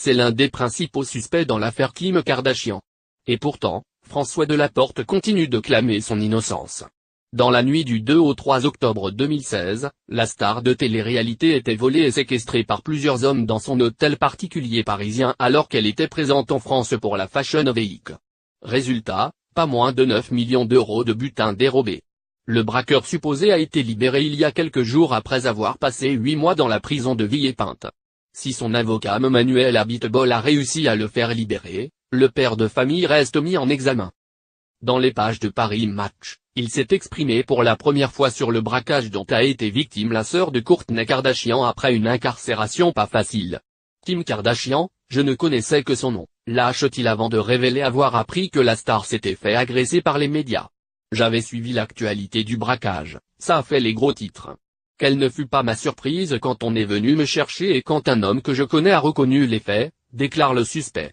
c'est l'un des principaux suspects dans l'affaire Kim Kardashian. Et pourtant, François Delaporte continue de clamer son innocence. Dans la nuit du 2 au 3 octobre 2016, la star de télé-réalité était volée et séquestrée par plusieurs hommes dans son hôtel particulier parisien alors qu'elle était présente en France pour la Fashion Week. Résultat, pas moins de 9 millions d'euros de butin dérobé. Le braqueur supposé a été libéré il y a quelques jours après avoir passé 8 mois dans la prison de Villepinte. Si son avocat Emmanuel Abitbol a réussi à le faire libérer, le père de famille reste mis en examen. Dans les pages de Paris Match, il s'est exprimé pour la première fois sur le braquage dont a été victime la sœur de Kourtney Kardashian après une incarcération pas facile. Kim Kardashian, je ne connaissais que son nom, lâche-t-il avant de révéler avoir appris que la star s'était fait agresser par les médias. J'avais suivi l'actualité du braquage, ça a fait les gros titres. Quelle ne fut pas ma surprise quand on est venu me chercher et quand un homme que je connais a reconnu les faits, déclare le suspect.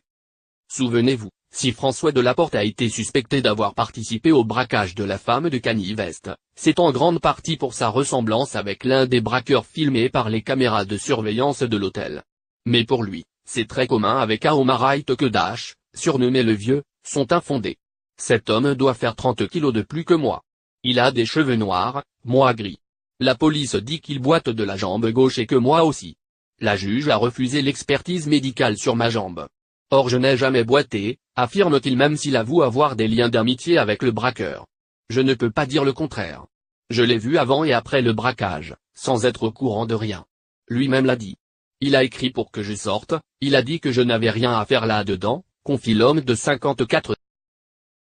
Souvenez-vous, si François Delaporte a été suspecté d'avoir participé au braquage de la femme de Kanye West, c'est en grande partie pour sa ressemblance avec l'un des braqueurs filmés par les caméras de surveillance de l'hôtel. Mais pour lui, c'est très commun avec Aomarite que Dash, surnommé le vieux, sont infondés. Cet homme doit faire 30 kilos de plus que moi. Il a des cheveux noirs, moi gris. La police dit qu'il boite de la jambe gauche et que moi aussi. La juge a refusé l'expertise médicale sur ma jambe. Or je n'ai jamais boité, affirme-t-il même s'il avoue avoir des liens d'amitié avec le braqueur. Je ne peux pas dire le contraire. Je l'ai vu avant et après le braquage, sans être au courant de rien. Lui-même l'a dit. Il a écrit pour que je sorte, il a dit que je n'avais rien à faire là-dedans, confie l'homme de 54